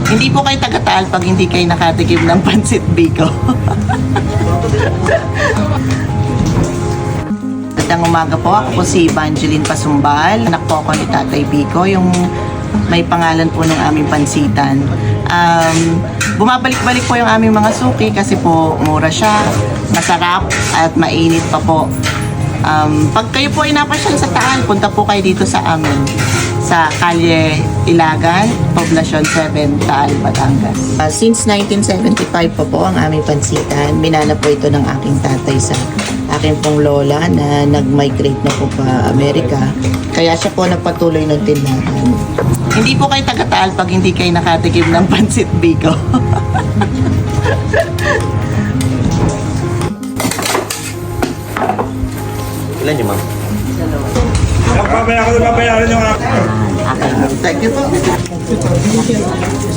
Hindi po kayo taga-Taal pag hindi kayo nakatikim ng Pansit Biko. Magandang umaga po. Ako po si Evangeline Pasumbal. Anak po ako ni Tatay Biko, yung may pangalan po ng aming pansitan. Bumabalik-balik po yung aming mga suki kasi po mura siya, masarap at mainit pa po. Pag kayo po ay napasyal sa Taal, punta po kayo dito sa amin sa Kalye Ilagan, Poblacion 7, Taal, Batangas. Since 1975 po ang aming pansitan. Minana po ito ng aking tatay sa aking pong lola na nag-migrate na po pa Amerika. Kaya siya po nagpatuloy ng tindahan. Hindi po kayo taga-Taal pag hindi kayo nakatikim ng Pansit Biko. Ilan niyo, ma'am? Babayaran yung ako. Thank you po.